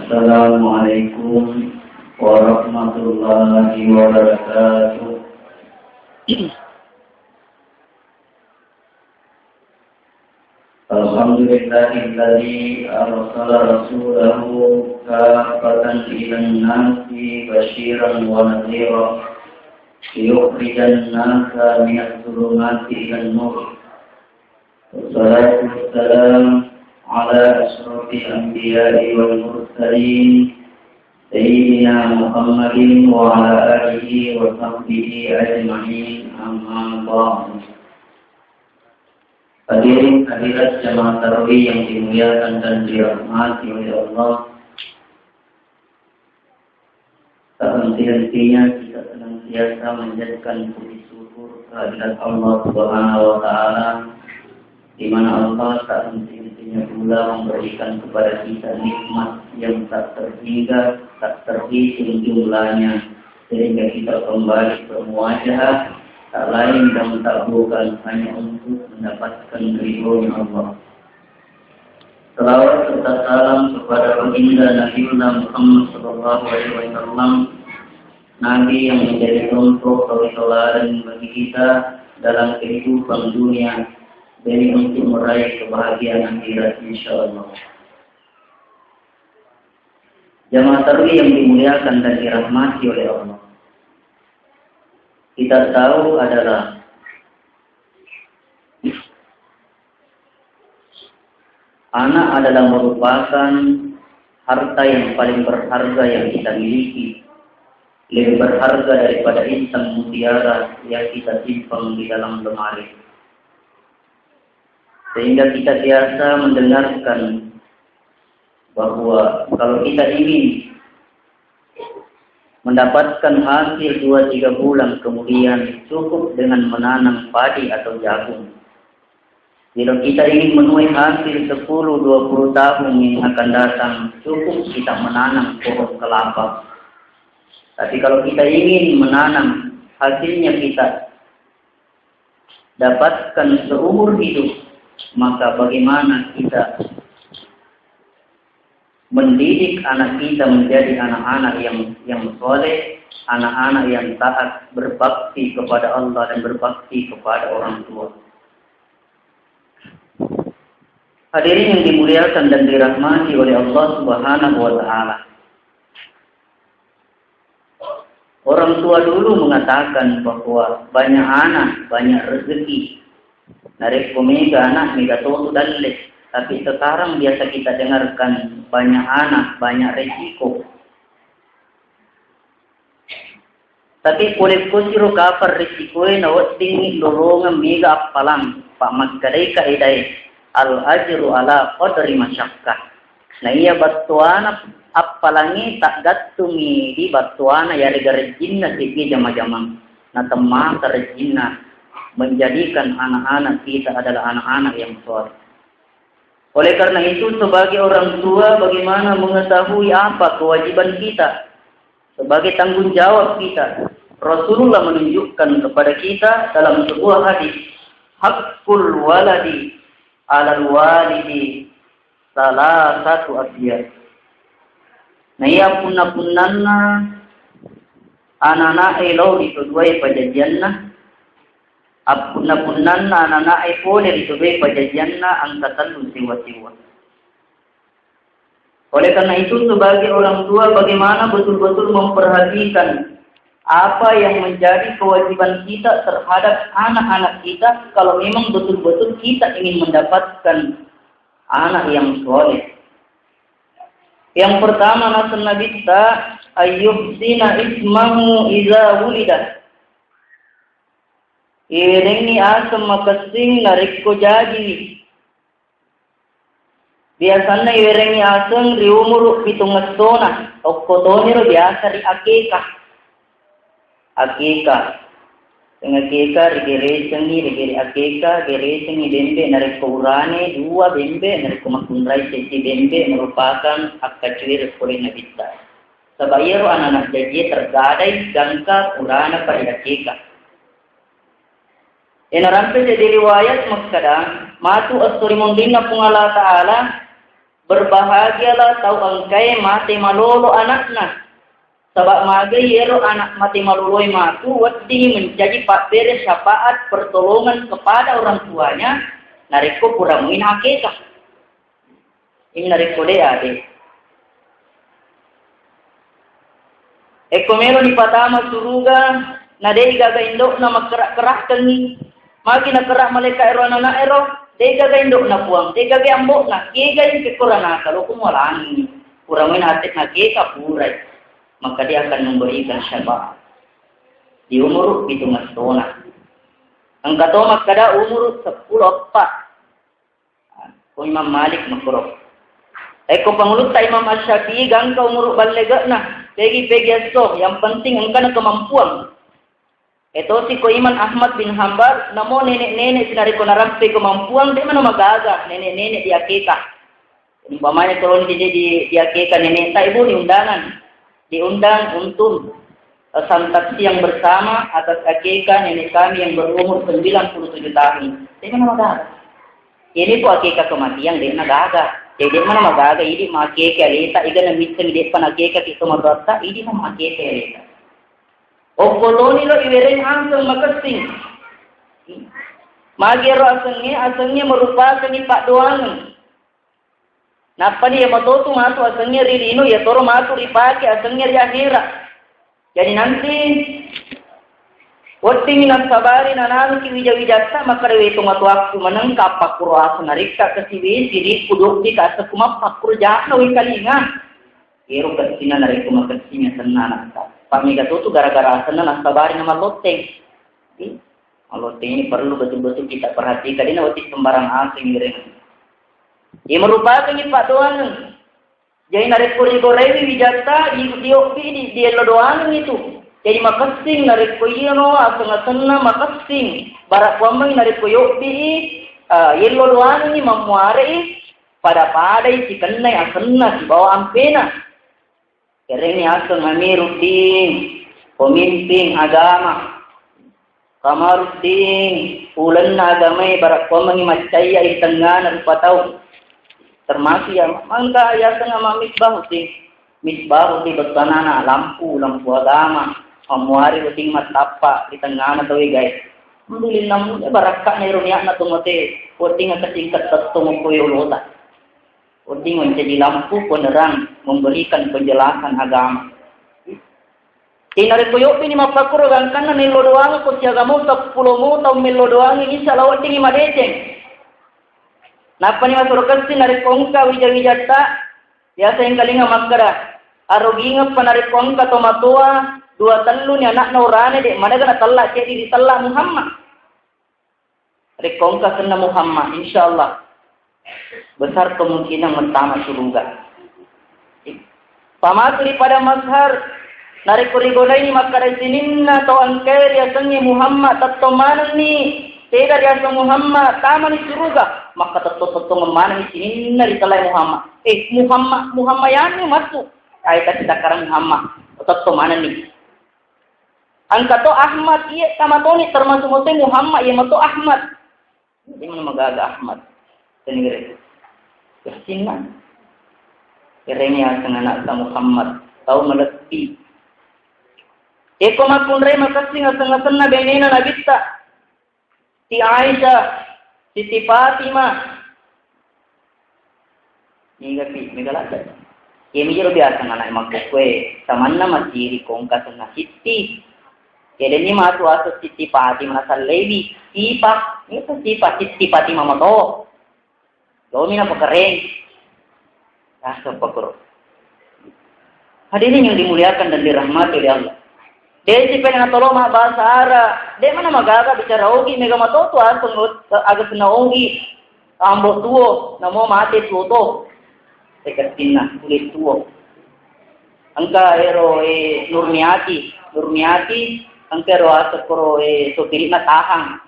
Assalamualaikum warahmatullahi wabarakatuh. Alhamdulillahilladzi arsala rasulahu kaffatan lin-nasi basyiran wa nadhiran liyukhrijan nasa minadh dhulumati ilan nur. Wassalatu wassalamu ala asyrafil anbiya'i wal mursalin sayyidina Muhammadin wa ala alihi wa sahbihi ajma'in, amma ba'du. Hadirin hadirat jamaah tarawih yang dimuliakan dan dirahmati oleh Allah, tak henti-hentinya kita senantiasa menjadikan puji syukur kehadirat Allah Subhanahu wa Ta'ala, di mana Allah tak henti-hentinya pula memberikan kepada kita nikmat yang tak terhingga, tak terhitung jumlahnya, sehingga kita kembali bermuajah tak lain dan tak bukan hanya untuk mendapatkan ridhonya Allah. Salawat serta salam kepada baginda Nabiullah Muhammad sallallahu alaihi wasallam, Nabi yang menjadi contoh tauladan bagi kita dalam kehidupan dunia demi untuk meraih kebahagiaan akhirat insyaallah. Jamaah tarawih yang dimuliakan dan dirahmati oleh Allah, kita tahu adalah anak adalah merupakan harta yang paling berharga yang kita miliki, lebih berharga daripada intan mutiara yang kita simpan di dalam lemari. Sehingga kita biasa mendengarkan bahwa kalau kita ingin mendapatkan hasil 2-3 bulan kemudian cukup dengan menanam padi atau jagung. Jika kita ingin menuai hasil 10-20 tahun yang akan datang, cukup kita menanam pohon kelapa. Tapi kalau kita ingin menanam hasilnya kita dapatkan seumur hidup, maka bagaimana kita mendidik anak kita menjadi anak-anak yang soleh, anak-anak yang taat, berbakti kepada Allah dan berbakti kepada orang tua. Hadirin yang dimuliakan dan dirahmati oleh Allah Subhanahu wa Ta'ala, orang tua dulu mengatakan bahwa banyak anak, banyak rezeki. Narik komega anak, mega toto dalle. Tapi sekarang biasa kita dengarkan banyak anak, banyak resiko. Tapi kulit kusiro kapar resikoe na wating lorong mega apalang pak magkadai kaedai al ajru ala qadri masyakkah. Na iya batuana apalangi tak gatumi di batuana ya regarejinna sigi jama-jama. Na temah karejinna menjadikan anak-anak kita adalah anak-anak yang soleh. Oleh karena itu, sebagai orang tua, bagaimana mengetahui apa kewajiban kita sebagai tanggung jawab kita? Rasulullah menunjukkan kepada kita dalam sebuah hadis, haqqul waladi 'alal walidi salasatu asya. Nah, ya punna-punnanna anak-anak elo dituduai pajajanna, apuna-punanna anak-anak pole dituduh pajajanna angkatan siwa-siwa. Oleh karena itu, sebagai orang tua, bagaimana betul-betul memperhatikan apa yang menjadi kewajiban kita terhadap anak-anak kita, kalau memang betul-betul kita ingin mendapatkan anak yang soleh. Yang pertama, nasan Nabi kita ayyuhsina ismahu iza wulidah. Irengi asam makasing narikko jadi. Biasanya irengi asam di umur 7 tahun. Okkotoniro biasa di akikah. Akikah. Dengan akikah regeresengi akikah geresengi bembe narikko urane 2 bembe narikko makunrai sesi bembe merupakan akacuir oleh Nabi kita. Sabayaro anak-anak jadi tergadai jangka urana pada akikah. Inarampe jadi riwayat magkadang matu as-surimundin na pung Allah Ta'ala Berbahagialah tau angkai mati malolo anakna. Sebab magai ero anak mati maloloi matu wedi menjadi pakbere syafaat pertolongan kepada orang tuanya. Nariko puramuin akikah. Ini nariko deh ade. Eko melo di patama suruga nadei gaga indok na magkerak-kerak kangi. Magi na kerak malika ero na ero. Dei gaga indok na puang. Dei gaga ambok na. Kiga yung kekurana. Kalau kumulangi. Puramuin atik na kika puray. Maka dia akan memberikan syafaat. Di umur itu ngasona. Ang katomak kada umur 10 pak. Kung Imam Malik makurok. Eko pangulut ta Imam Asy-Syafi'i gang ka umur balega na. Pegi-pegi aso. Yang penting ang kana kemampuan. Ito si ko Imam Ahmad bin Hanbal. Namo nenek-nenek sinari ko narampi kemampuan. Di mana magaga. Nenek-nenek di akikah. Umpamanya kalau di akikah nenek tak ibu di undangan. Diundang untuk santaksi yang bersama atas akikah nenek kami yang berumur 97 tahun. Di mana magaga? Ini po akikah kematian di nagaga. Jadi mana magaga? Ini makikah leta. Iga na mitang di panakikah kita madrasa. Ini na makikah leta. O koloni lo iwereng hansel makasing. Magero asangnya merupakan ipak doang. Napa dia matoto matu asangnya ririno ya toro matu ripaki asangnya riahira. Jadi nanti wati minan sabari nananu ki wija-wijata maka rewe itu matu waktu menengkap pakuro asanarika kesiwi sirik kuduk di kasa kumap pakuro jahna wikalinga. Ero kesina nariku makasinya senana. Pamiga tutu gara-gara asana nasabari nama loteng. Loteng ini perlu betul-betul kita perhatikan. Ini wati sembarang asing ngiring. Ia merupakan ipak doang. Jadi narik puri gorewi wijata di elo doang itu. Jadi makasing narik puri no aseng-asengna makasing. Barak pamang narik puri elo doang ini memuari pada isi kenai asengna di bawah ampena. Kereni aseng Amiruddin pemimpin agama. Kamaruddin ulan agama barak pamang macaya di tengah na rupatau. Termasuk yang mangga ya tengah misbah di betanana lampu agama amuari uting matapa di tengah na tawi guys mendulin namun barakah ni rumiak na tumote uting at tingkat tatong ko yulota uting menjadi lampu penerang memberikan penjelasan agama. Inari koyo ini mapakuro gangkan na nilo doang ko siya gamo 10 mo taw milo doang ini salawat tingi madeceng. Napa ni masuk sin narik kongka wija-wijata biasa yang kalinga makara aroginga panarik kongka tomatua 2 tellu ni anak na urane dek mana gana talla jadi di talla Muhammad narik kongka kena Muhammad insyaallah besar kemungkinan mentama surga. Pamatri pada mazhar narik kurigoda ini makara sininna atau angker ya sengi Muhammad tattomanan ni tidak dia Muhammad taman di surga maka tetap ngemana di sini di telai Muhammad Muhammad yang masuk ayat kita sekarang Muhammad tetap mana nih angka to Ahmad iya sama Tony termasuk Muhammad ya mato Ahmad di mana magaga Ahmad sendiri kesinan kerenya dengan anak Muhammad tahu melepi eko makun re makasih ngaseng-ngasengna benena nabita si Aisyah, Siti Fatimah. Ini gapi, megalada. Ia mijero biasa anak makukwe. Samanna masiri kongka sana Siti. Jadi ni matu aso Siti Fatimah asal lebi. Sipa, itu sipa Siti Fatimah mato. Lomi na pakareng. Aso pakuro. Hadirin yang dimuliakan dan dirahmati oleh Allah. Desi pengen tolong mah bahasa Arab. Dia mana magaga bicara ogi mega matoto asung agak sena ogi. Ambo tuo namo mate tuo to. Sekatina kulit tuo. Angka ero Nurmiati angka ero asakoro sopirina tahang.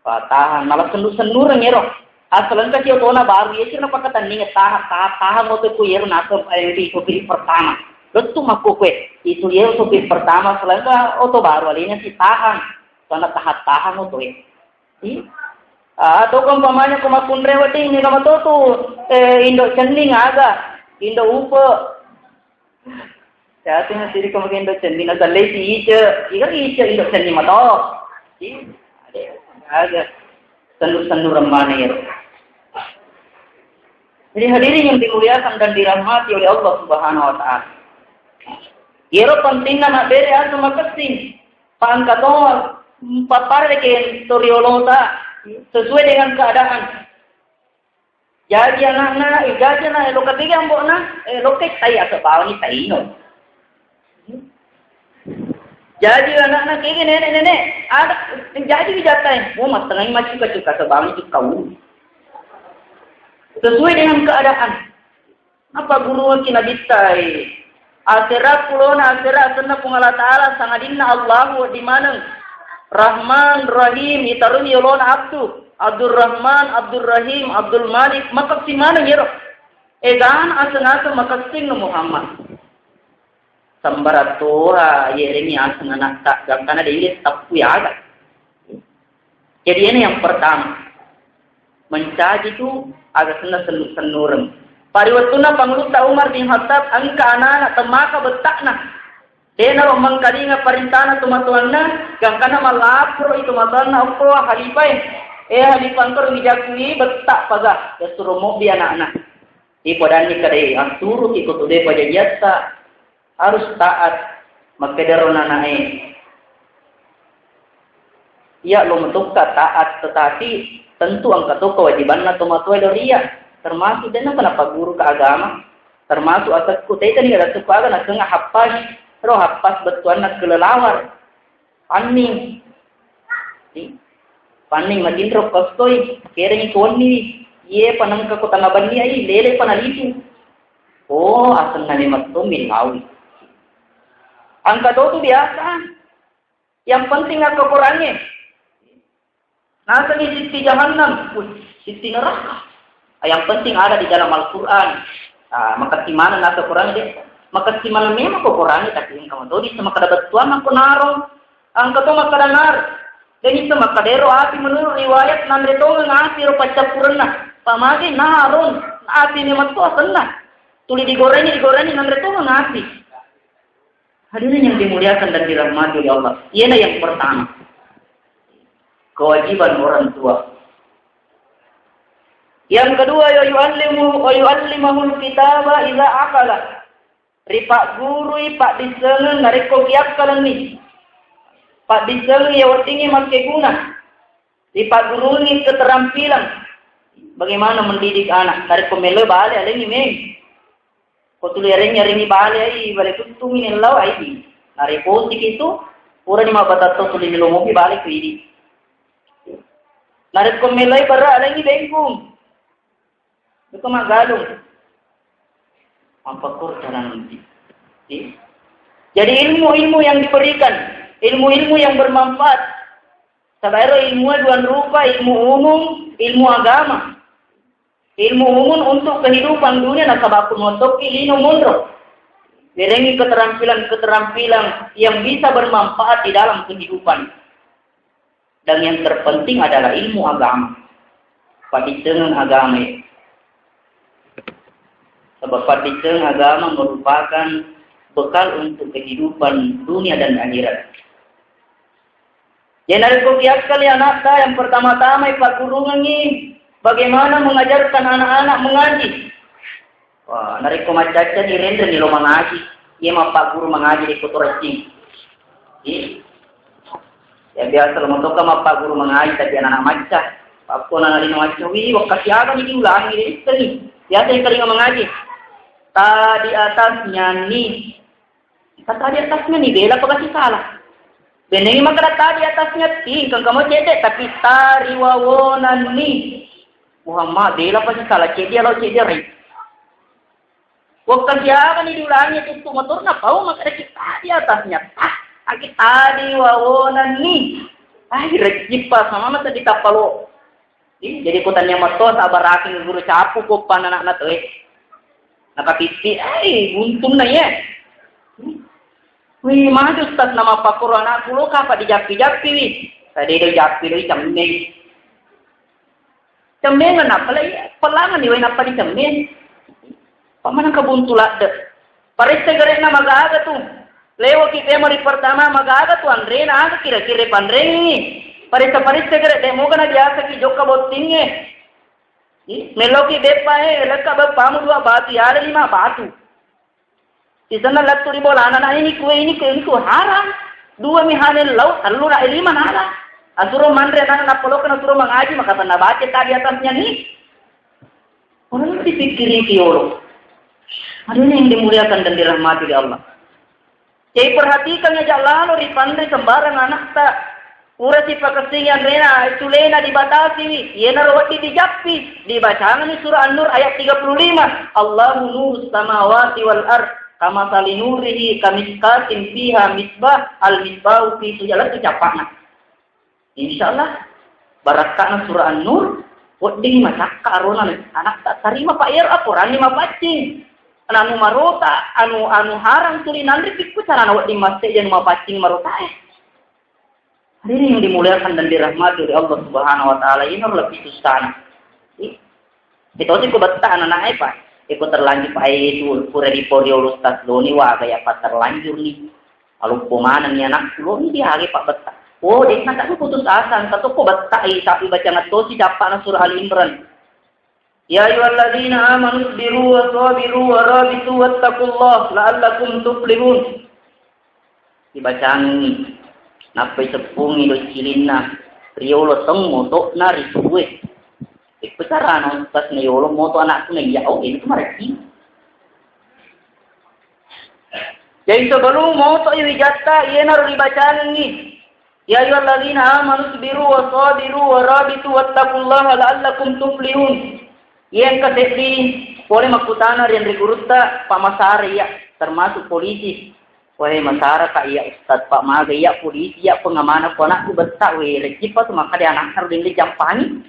Tahang malah senur ngero. Asal angka sio tona baru yesir na pakatan ninga tahang mo to ku yero nato di sopir pertama. Betul maku kue itu dia sopir pertama selain itu oto baru alinya si tahan karena tahan oto Atau umpamanya kumakun rewati ini kama tutu indo cening aga, indo upo. Jatuhnya siri kama indo cening aga lesi indo cening mato. Ada sendur remane. Jadi hadirin yang dimuliakan dan dirahmati oleh Allah Subhanahu wa taala. Yero pentingna na bere asu makasing pangkato papare ke toriolota sesuai dengan keadaan. Jadi anak-anak, jadi anak lo ketiga ambok na, lo ketai atau bawah ni tai no. Jadi anak-anak kayak nenek ada jadi bijakai, mau mas tengah macam cuka sebawah ni kau. Sesuai dengan keadaan. Apa guru kita bitai? Akhirat pulona akhirat senna pungala taala sangadinna Allahu di mana Rahman Rahim itaruni yolona Abdul Rahman Abdul Rahim Abdul Malik makasih mana yero edan aseng makasih Muhammad sambaratora yeremi aseng anak tak karena dia tapu ya ada. Jadi ini yang pertama mencaji itu agak senurem. Pariwatuna pangluta Umar bin Khattab angka anak temaka betakna. Dena lo mangkalinga parintana tumatuanna gangkana malapro itu matana opo halifai halifan kor ngijakui betak paga ya suruh mobi anak-anak di podani kadai asuru ikut ude pajajata harus taat makedero nanae ya lo metukka taat tetapi tentu angka tu kewajibanna tumatuai doria termasuk dena kenapa guru ke agama termasuk asasku taitan ada supaga nak kena hafaz roh hafaz betuan nak kelelawar paning makin roh kostoi kering koni ye panang ke kota ngabani ai lele panalitu oh asan nani matum milawi angka tu biasa yang penting aku Qurannya nasa ni sisi jahannam sisi neraka yang penting ada di dalam Al-Quran maka di mana nasa Quran dia maka si mana memang ko Quran tapi yang kamu tahu di sama kada betuan aku naro angka tu maka nar dan itu maka dero api menurut riwayat nan reto ngasi ro pacapurna pamagi narun api ni matu senah tuli digoreng nan reto ngasi hadirin yang dimuliakan dan dirahmati oleh Allah ialah yang pertama kewajiban orang tua. Yang kedua yu'allimahul kitaba idza aqala. Ripak guru pak disengen nareko kiak kalang ni. Pak disengen ya watingi make guna. Ripak guru ni keterampilan bagaimana mendidik anak. Nareko melo bale alengi meng. Ko tuli ring bale ai bale tutungi ni law ai. Nareko itu pura ni mabatato tuli melo mo bale ku idi. Nareko melai bara alengi bengkung. Itu magalung. Apa kurang nanti? Jadi ilmu yang diberikan, ilmu yang bermanfaat. Sebenarnya ilmu dua rupa, ilmu umum, ilmu agama. Ilmu umum untuk kehidupan dunia dan sabapun untuk ilmu mundur. Direngi keterampilan yang bisa bermanfaat di dalam kehidupan. Dan yang terpenting adalah ilmu agama. Paditengan agama. Sebab paditengan agama merupakan bekal untuk kehidupan dunia dan akhirat. Jadi kokiak kali anak saya yang pertama-tama Pak Guru ini bagaimana mengajarkan anak-anak mengaji. Wah, nariko macaca di render ni lo mengaji. Ia mah Pak Guru mengaji di Kuturacing. Ya biasa lo mentoka mah Pak Guru mengaji tapi anak-anak maca. Pak Guru anak-anak maca, wih wakasi apa ni diulangi ni sekali. Biasa yang kali mengaji. Tadi atasnya nih. Kata di atasnya nih, bela apa kasih salah. Benengi maka tadi atasnya tingkang kamu cedek, tapi tari wawonan nih. Muhammad, bela apa kasih salah, cedia lo cedia rin. Waktu siapa nih diulangi itu motor na pau maka tadi atasnya. Tadi wawonan nih. Rekipa sama masa ditapalo. Jadi kutannya motor sabar aking guru capu ko anak-anak tuh. Nakapiti, buntung na ya. Wih, mana Ustaz nama Pak Quran aku lo kapa di japi-japi wih. Tadi dia japi lo jam ini. Cemen na pala pelangan iwan apa di cemen. Pamanang kabuntula de. Pariste gare na mag-aaga tu. Lewo kita mari pertama mag-aaga tu andre na aga kira-kira pandrengi. Pariste gare demo kana biasa ki jokka bottinge. Meloki depa elaka ba pamu dua batu yara lima batu. Isana laturi bola ana ini ku haram. Dua mihanen lau allura lima nara. Asuro mandre na polokan asuro mengaji maka tanda baca tadi atasnya nih. Orang dipikirin kiolo. Ada yang dimuliakan dan dirahmati oleh Allah. Jadi perhatikan ya lalu di pandai sembarang anak tak. Pura si pakasiyan rena itu lena dibatasi. Yena rawati dijappi. Dibacakan di surah An-Nur ayat 35. Allahu nurus samawati wal ard. Kama salinurihi kamiskatin fiha misbah al-misbahu fi sujalat ucapan. Insyaallah barakana surah An-Nur wading masakka arona anak tak tarima pak yer apuran lima pacing anu marota anu harang tuli nandri pikku cara wading maste jeung mapacing marota Hadirin yang dimuliakan dan dirahmati oleh Allah Subhanahu wa taala ini lebih susah. Itu sih kubetah anak-anak apa? Ikut terlanjur pak itu pura di podium Ustaz Doni wa kayak pas terlanjur nih. Lalu pemana nih anak lu ini dia lagi pak betah. Oh, dia nak putus asa, satu kok batai tapi baca ngatosi dapat surah Al Imran. Ya ayyuhalladzina amanu sabiru wa sabiru wa rabitu wattaqullaha la'allakum tuflihun. Dibacaan ini. Napai sepung ilo cilina. Riolo teng moto nari suwe. Ikpecara non pas niolo moto anakku nih ya oh ini kemarin. Jadi sebelum moto ini jatah ia naruh dibacaan ini. Ya ayyuhalladzina amanu sabiru wa sabiru wa rabitu wattaqullaha la'allakum tuflihun. Yang kedua, boleh makutana yang rigurutta pamasara ya termasuk polisi. Wahai masyarakat ya Ustaz Pak Maga ya polisi ya pengamanah ponakku betak we recipa tu maka dia anak harus di jampani.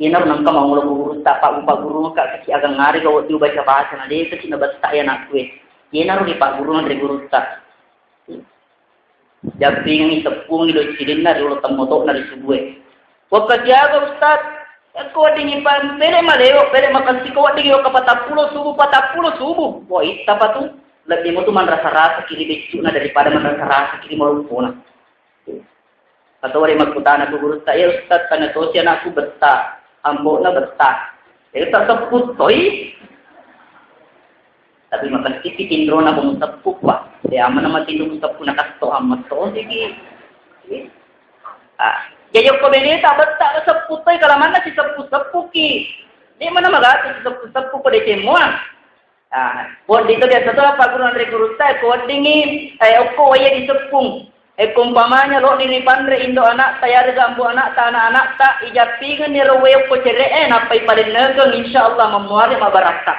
Ina nangka mau ngurutta Pak guru ka kasi agang ngari kau tu baca bahasa na dia kasi na betak ya anak we. Ina ro di Pak guru na rigurutta. Japing ni tepung ni docilin na ulo tamotok na risubwe. Waktu jaga Ustaz, aku dingin pan pere maleo pere makan si kau dingin kapatapulo subuh. Wah itu apa tu? Lebih mu tu man rasa kiri becu na daripada man rasa kiri malumpuna. Atau wari makutana aku guru saya Ustaz kana tosi anakku betah, ambok na betah. Itu tak seput toy. Tapi makan kiti tindro na bung sepuk pak. Ya mana mati dulu sepuk nak kasto amat to segi. Jadi ko benita betah seput toy kalau mana si sepuki. Di mana magati si sepuk ko de semua. Buat itu dia setelah Pak Guru Andre Guru saya kodingi oko waya di sepung. Kumpamanya lo di pandre indo anak saya ada gambu anak anak tak ijapingan ni rawe ko cere napai pada negeng insyaallah memuari mabaraka.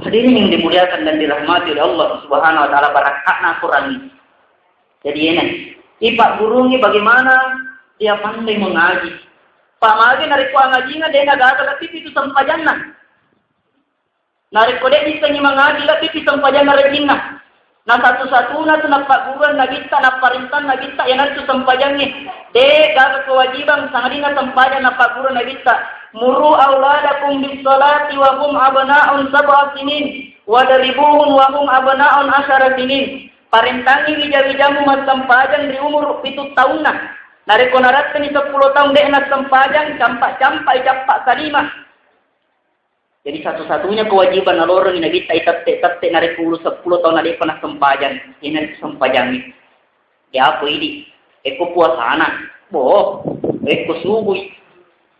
Hadirin yang dimuliakan dan dirahmati oleh Allah Subhanahu wa taala barakatna Quran ini. Jadi ini Pak Guru ini bagaimana dia pandai mengaji. Pak Magi narik ko ngaji dia nagagal tapi itu sampajanna. Narik ko dia bisa mengaji tapi itu sampajanna rejinna. Nah satu-satunya tu nak Pak Guru nagita nak parintan nagita yang itu sampajannya. De gagal kewajiban sangadina sampajan nak Pak Guru nagita. Muru auladakum bis salati wa hum abna'un sab'a sinin wa daribuhum wa hum abna'un 10 sinin. Parintangi wija-wijamu mas sampajan di umur 7 tahun nah. Nariko naratkan ni 10 tahun dek nak sampajan campak kalimah. Jadi satu-satunya kewajiban orang ini kita itat-itat narik 10 tahun ada pernah sempajan. Ini sempajan ini. Ya apa ini? Eko puasa anak. Eko subuh.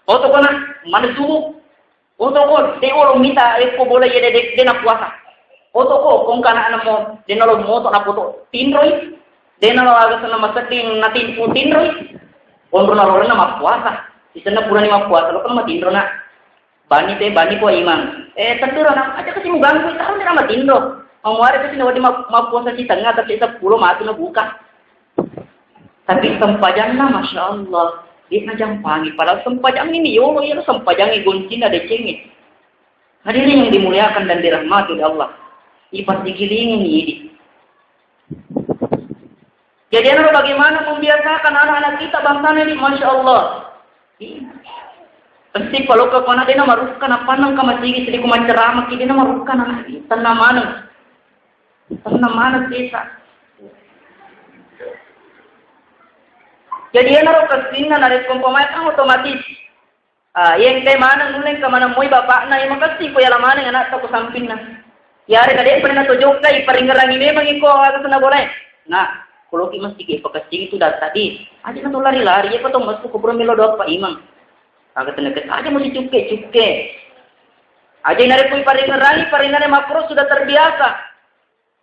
Oto kana mana subuh. Oto ko de orang minta eko boleh ya de nak puasa. Oto ko kung kana ana mo de nalo moto na poto tinroy. De nalo aga sana masating natin po tinroy. Ondro nalo na puasa. Isana pura ni puasa lo kan matinro na. Bani ko imam. Tentu na aja kasi mo ganggu ita ni na matindo. Ang muari kasi nawadi mapuasa si tengah tapi sa pulo matu na buka. Tapi sempajan na masyaallah. Dia najang pangi padahal sempajang ini yolo ya sempajangi goncin ada cengit. Hadirin yang dimuliakan dan dirahmati oleh Allah. Ipat digilingin ini. Jadi bagaimana membiasakan anak-anak kita bangsa ini masya Allah. Pasti kalau ke kona dia marukan apa nang kamasigi sedih kumancerama kini marukan anak tanah mana desa. Jadi naruh kesina narik kompomai kan otomatis. Yang kayak mana nuleng ke mana moi bapak na yang makasih ko yala mana anak tak samping na. Ya ada kadang pernah tunjuk kai paringerangi memang iko ada sana boleh. Nah, kalau kita mesti ke pakasing itu dah tadi. Aja na lari-lari ya patong masuk ke bromelo do pa imang. Agak tenaga aja mesti cuke. Aja nari pui paringane makro sudah terbiasa.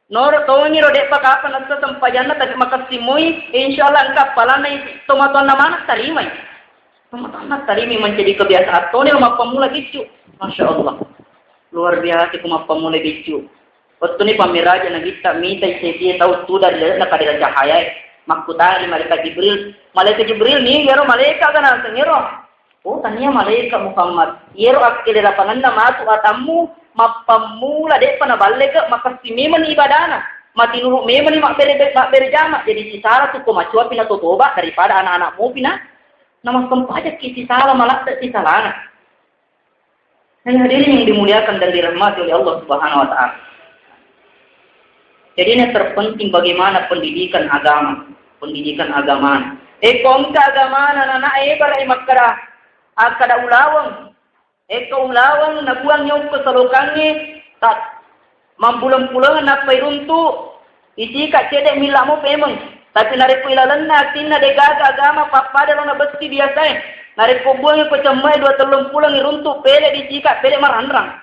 Nor tawani rode pakapan atau tempajana tak makasimui insyaallah engkau palana tomaton mana tarimai. Tomaton tarimi menjadi kebiasaan. Tone rumah pemula gitu. Masya Allah. Luar biasa rumah pemula gitu. Waktu ni pamiraja na kita minta saya tahu tu dari nak ada cahaya. Makutari malaikat Jibril ni gero malaikat kan ngero. Oh, tanya malaikat Muhammad. Yero akil lapangan na matu atamu mapamula de pana balle ka makasi memang ibadana. Mati nuru memang mak bere jama. Jadi si Sarah tu ko macua pina toba daripada anak-anakmu pina nama kempaja kisi salah malah tak si salana. Dan hadirin yang dimuliakan dan dirahmati oleh Allah Subhanahu wa taala. Jadi ini terpenting bagaimana pendidikan agama. Kongka agama anak-anak barai makara akada ulawang. Ulawang nabuang yung keselukannya tak mampulang-pulang na pairuntu. Isi ka cedek mila mo pemeng. Tapi naripo ilalan na atin na degaga agama papada na besti biasa eh. Naripo buang yung pacamay 2-3 pulang iruntu pele di sika pele marandrang.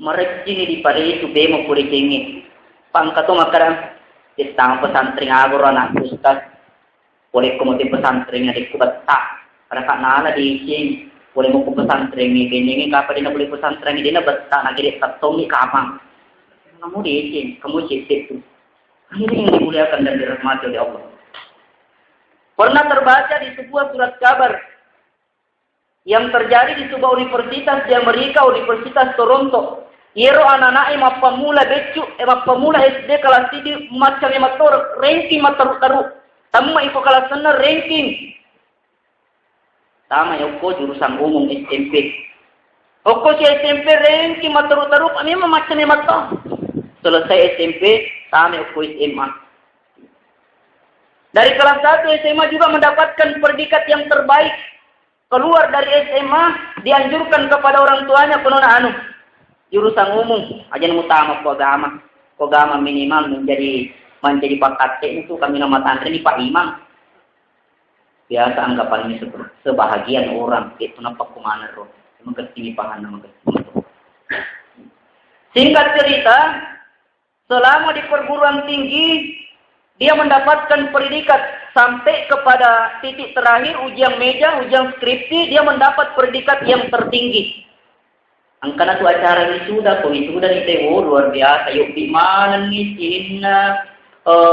Marekji ni di pare itu bemo puri cengi. Pangkato makaran istang pesantren agor anak ustaz. Boleh kemudian pesantren yang dikubatak. Pada kak nala di cing. Boleh mau pesantren ni benyengi kapal dia boleh pesantren ni dia betak nak kira ketong ni kamang. Kamu di cing, kamu cek tu. Ini yang dimuliakan dan dirahmati oleh Allah. Pernah terbaca di sebuah surat kabar yang terjadi di sebuah universitas di Amerika, Universitas Toronto. Yero anak-anak mapamula becu, mapamula SD kelas 3 macam motor ranking mataru-taru. Tamma iko kelas sana ranking. Tama yoko jurusan umum SMP. Oko si SMP ranking mataru-taru kami macam motor. Selesai SMP, kami ukui SMA. Dari kelas 1 SMA juga mendapatkan predikat yang terbaik. Keluar dari SMA, dianjurkan kepada orang tuanya penona jurusan umum. Ajan utama agama minimal menjadi pakat itu kami nama tantri ini Pak Imam. Biasa anggapan ini sebahagian orang itu nampak kemana roh. Mengerti paham nama Singkat cerita, selama di perguruan tinggi, dia mendapatkan predikat sampai kepada titik terakhir ujian meja, ujian skripsi, dia mendapat predikat yang tertinggi. Angkana tu acara wisuda ni tewo luar biasa. Yuk di mana ni sihina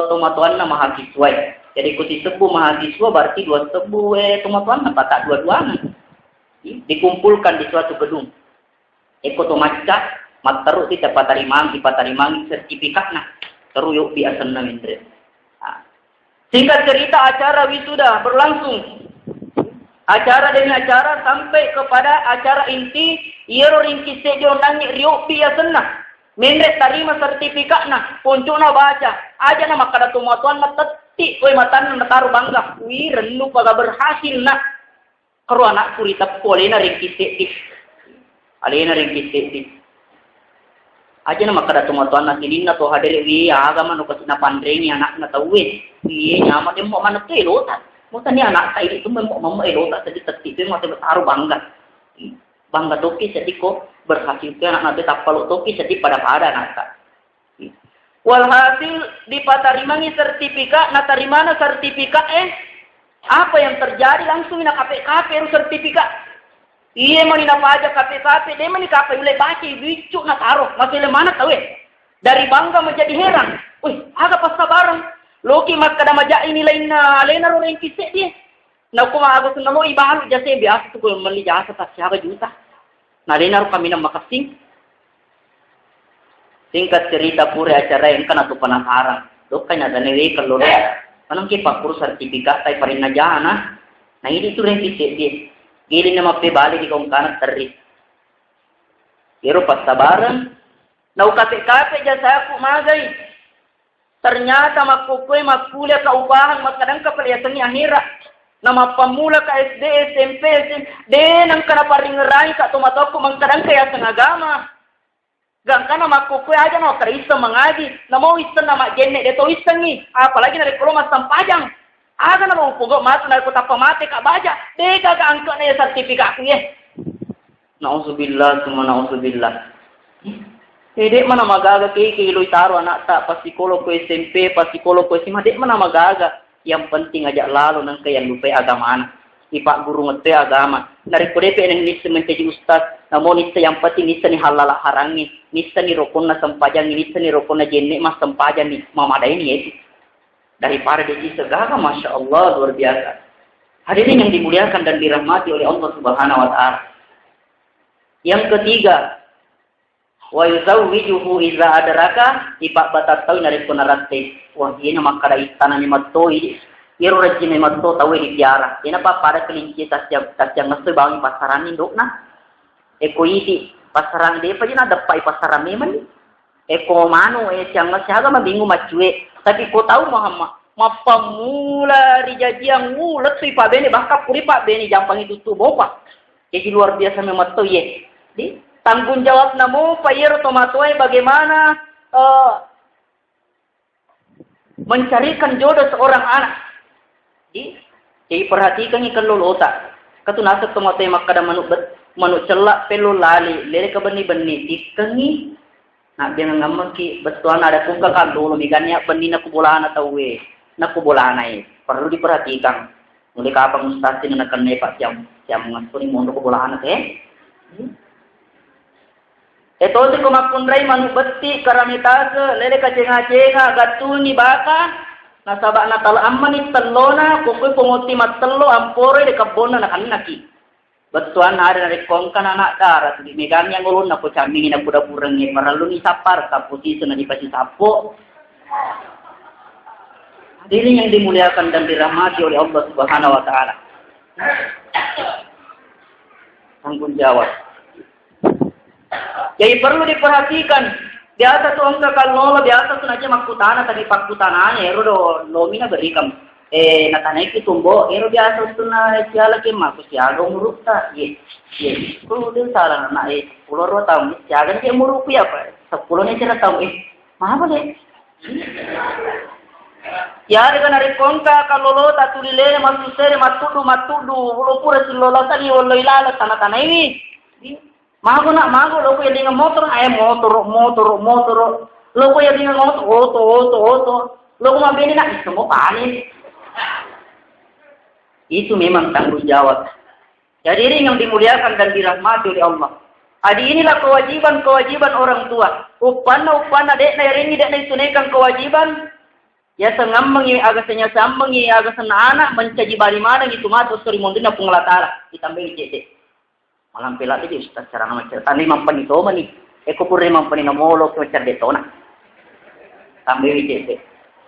tomatuan na mahasiswa. Jadi kuti sebu mahasiswa berarti 2 sebu tomatuan na patak 2-2. Dikumpulkan di suatu gedung. Eko tomaca mataru ti ipatarimang sertifikat na. Teru yuk biasa na mindre. Singkat cerita acara wisuda berlangsung. Acara demi acara sampai kepada acara inti. Yero ringki sejo nangik riuk biasa na. Mindre tarima sertifikat na. Puncuk na baca. Aja na makada tumatuan matetik. Koi matan na taru bangga. Wih rendu pada berhasil na. Keru anak kurita polena ringki sejo. Alena ringki sejo. Aja nama kada tumatuan na silin na to hadere wi agama no kasina pandrengi anak na tawin wi nyama dem mo manuk elotan mo tani anak kai itu mo elota tadi tetik itu mo taruh bangga toki sediko berhasil ke anak nabe tapalo toki sedih pada anak walhasil dipatarimangi sertifikat na tarimana sertifikat apa yang terjadi langsung na KPK sertifikat. Iya mani napa aja KP, dia mani KP mulai baca bicuk na taruh masih lemana tahu dari bangga menjadi heran. Wih, agak pasca bareng. Loki mak kada maja ini lainna ro yang kisah dia. Na kuma aku senamo ibalu jasa biasa tu ko mali jasa tak siapa juta. Na lena ro kami na makasing. Singkat cerita pura acara yang kana tu penasaran. Lokai na danewe kalau anong ki pakuru sertifikat tay parin na jana. Na ini tu yang kisah dia. Ili na mapibali di kong kanan terri. Pero pasabaran, naukape-kape dyan sa ako magay. Ternyata magkukuy, magkulia kaupahan, magkadang kapaliasan ni ahira. Na mapamula ka SD, SMP, den ang kanaparingaray ka tumatok ko magkadang kaya sa agama. Gang ka na magkukuy aja no, karisa mangadi. Na mau istan na magene, deto istan ni. Apalagi na rekolo mas sampajang. Aga na maupugo, mato na ko tapamate ka baja. Deka ka angka na yung sertifikat niya. Nauzubillah, suma nauzubillah. Dek mana magaga kay iloy taro anak tak psikolog ko SMP, psikolog ko SMA, dek mana magaga. Yang penting aja lalo nang kaya lupa agama anak. Ipak guru ngete agama. Dari kodepe nang nisa menjadi ustaz, namun nisa yang penting nisa ni halal harangi, nisa ni rokon na sampajang, nisa ni rokon na jenek mas sampajang ni mamada ini ya. Daripada dia segala, Masya Allah, luar biasa. Hadirin yang dimuliakan dan dirahmati oleh Allah Subhanahu wa Ta'ala. Yang ketiga, wa yuzawwijuhu idza adraka ipak batat tahu nari punarate. Wah, ini makara istana ni matoi, iro rajin ni matto tahu di piara. Ini apa pada kelinci tas yang ngesu bangi pasaran induk nah. Eko iti pasaran dia pa jina dapai pasaran memang. Eko mano yang ngesaga mabingu macue. Tapi kau tahu Muhammad, mapamula rijaji yang ulet si Pak Beni bahkan puri Pak Beni jampang itu tuh bopak. Jadi luar biasa memang tuh ye. Di tanggung jawab namu Pak Yero Tomatoi bagaimana mencarikan jodoh seorang anak. Jadi perhatikan ikan lolota. Katu nasab Tomatoi makada manuk celak pelu lali lele ke benih-benih dikengi. Nah, dia ngamang ki betulan ada kuka kan dulu migannya benih nak kubolaan atau we nak kubolaan ai perlu diperhatikan. Mulai kapan mustasi nak kena pak jam ngasuri mondo kubolaan teh. Itu si kumakundrai manu beti karanitase lele kacenga-cenga gatuni baka nasabak natal amani telona kumpul penguti mat telo ampore de kabona nak naki. Betuan ada dari kongkan anak darat di megang yang ulun aku camingin aku dah burengi maraluni sapar kaputi sana di pasi sapo. Hadirin yang dimuliakan dan dirahmati oleh Allah Subhanahu wa Ta'ala. Tanggung jawab. Jadi perlu diperhatikan. Biasa tuh angka kalau biasa tuh aja makutana tadi pakutananya ero do lomina berikam. Natanay kitumbo, ero biasa tuh na siala kema, siaga muruk ta, ye. Kalau dia salah na pulau ro tahun, siaga dia muruk ya apa? 10 cerita tahun mana boleh? Ya dengan hari kongka kalau lo tak tulile matusere matudu, lo pura silola tadi wallo ilala sana tanah ini. Mago lo ko yang motor, motor. Lo ko yang motor, auto. Lo ko mabini na semua panis. Itu memang tanggung jawab. Jadi ini yang dimuliakan dan dirahmati oleh Allah. Adi inilah kewajiban orang tua. Upana dek na ringi dek na tunaikan kewajiban. Ya sengammengi aga senya sammengi aga sena anak mencaji bali mana gitu matu suri mondina punglatara ditambahi cete. Malam pelat itu ustaz cara nama cerita ni mampani to mani. Eko purre mampani namolo ko cerdetona. Tambahi cete.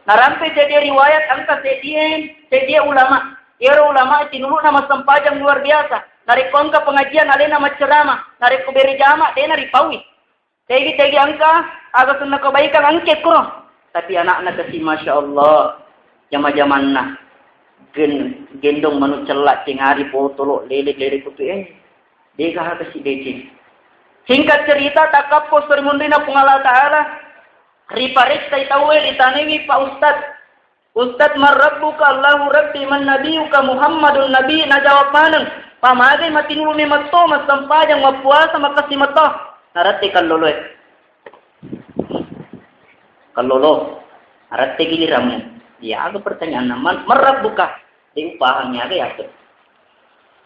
Narampe jadi riwayat angka dia ulama. Ero ulama tinulu nama sempajang luar biasa. Dari kongka pengajian ale nama ceramah. Dari kuberi jama dia nari pawi. Tegi angka agak sunnah kebaikan angket kurang. Tapi anak-anak kasih Masya Allah. Jama-jaman nah. Gendong manu celak cengari potolok lele kutu Dia kah kasih decin. Singkat cerita takap postur mundina pungala ta'ala. Riparik tay tawe litaniwi Pak Ustad marrabbuka Allahu rabbi man nabiyuka Muhammadun nabi najawab maneng pamagay matinulu ni matto masampajang mapuasa makasih matto narate kalolo narate giliramu dia aga pertanyaan man marrabbuka di upahangnya aga yato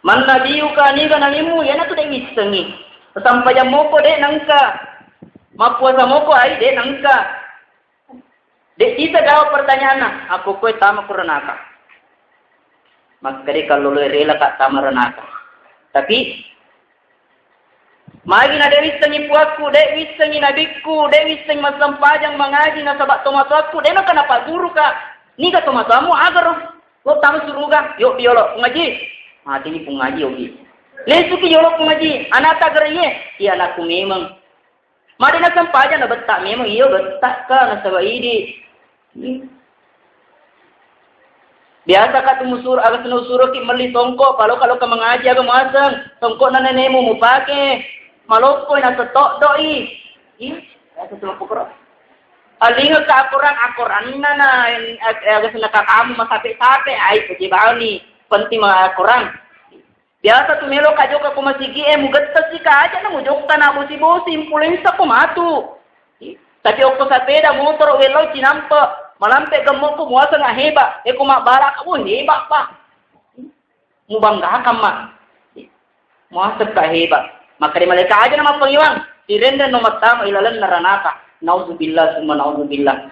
man nabiyuka ni ganamimu yana tu deng isengi sampajang moko de nangka mapuasa moko ai de nangka. Dek kita jawab pertanyaan aku kue tama kurenaka. Maka kalau lo rela kak tama renaka. Tapi magi na dewi sengi puakku, dewi sengi nabiku, dewi sengi masam pajang mengaji na sabat tomatuaku, dena kenapa guru kak? Ni ka tomatuamu agar lo tama suruh kak, yuk biolo ngaji. Mati ni pengaji ogi. Lesu ki yolok maji, anak tak geriye, iya anakku memang. Mari nak sampaja na betak memang iyo betak ka na sawa idi. Biasa ka tumusur agas nusuro ki mali tongko, kalau ka mengaji aga muasang, tongko na nenemu mo pake, maloko na sa tok doi. Iya, biasa cuma pukro. Alinga ka akuran na agas nakakamu masapi-sapi ay pajibaw ni penting mga akuran. Biasa tumelo ka joka kumasigi mugatta si ka aja na mujokta na busi-busi impulensya kumatu. Tapi ako sa peda motor welo cinampa malampe gammo ko muasa nga heba kumabara ka mo heba pa. Mubangga ka ma. Muasa ka heba. Makari malika aja na mapangiwang. Direnda no matama ilalan naranaka. Nauzubillah summa nauzubillah.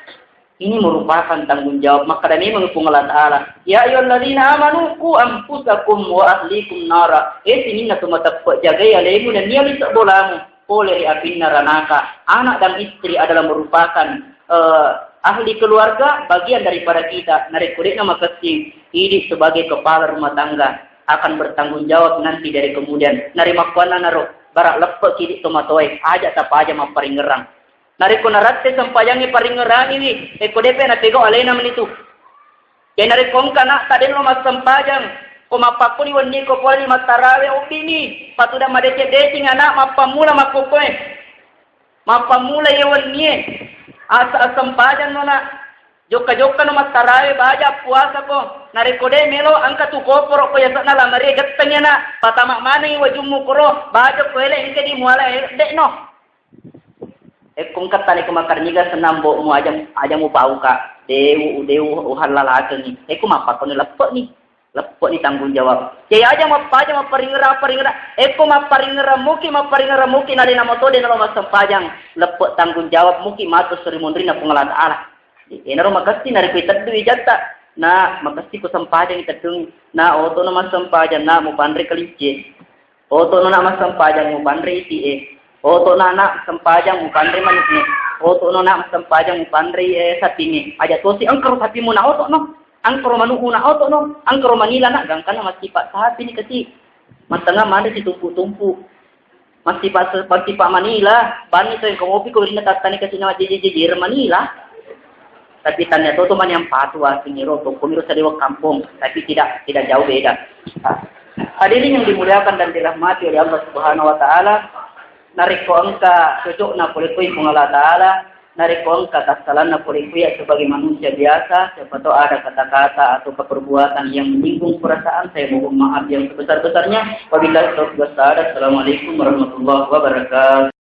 Ini merupakan tanggung jawab maka demi menghukum Allah Ta'ala. Ya ayyuhalladzina amanu qu anfusakum wa ahlikum nara. Minna tumatappa jaga ya lemu dan niali sabolamu oleh api neranaka. Anak dan istri adalah merupakan ahli keluarga bagian daripada kita. Narekodekna makasih ini sebagai kepala rumah tangga akan bertanggung jawab nanti dari kemudian. Narimakwana naro barak lepak sidik tomatoy aja tapa aja maparingerang. Nariko naratte sampayangi paringerani wi kodepe na tego alena menitu kaya narikong kana taden lo mas sampayang kumapakuni wani ko poli matarawe upini patuda madece decing anak mapamula makukoy mapamula yewan niye asa sampayang no na joka no matarawe baja puasa ko narikode melo angka tu koporo ko yasa na lamari gattanya na patama mana wajumu koro baja ko ele inke di muala de no kung katani kumakarniga senambo mu aja mu bau ka dewu uhalala ni kumapa ko lepo ni tanggung jawab kaya aja maparingera maparingera muki nali namoto de nalo masampajang lepo tanggung jawab muki mato suri mundri na pengelan Allah enaro makasti nari ko itaddu jatta na makasti ko sampajang itaddu na oto na masampajang na mo pandre kalije oto na masampajang mo pandre iti Oto nana sempajang mukandre manisnya. Oto nana sempajang mukandre sapini. Aja tosi angkaro sapi mo na oto no. Angkaro manuhu na oto no. Angkaro Manila na gangkan na masipa sapi ni kasi. Matanga mana si tumpu-tumpu. Masipa Manila. Bani to yung kopi ko rin natatani kasi na jijir Manila. Tapi tanya toto man yang patwa singiro to kumiro sa liwag kampung. Tapi tidak jauh beda. Hadirin yang dimuliakan dan dirahmati oleh Allah Subhanahu wa taala. Nariko angka cocok na kulikui kung Allah Ta'ala, nariko angka kasalan na kulikui sebagai manusia biasa, siapa tahu ada kata-kata atau perbuatan yang menyinggung perasaan, saya mohon maaf yang sebesar-besarnya. Wabillahi taufiq was hidayah. Assalamualaikum warahmatullahi wabarakatuh.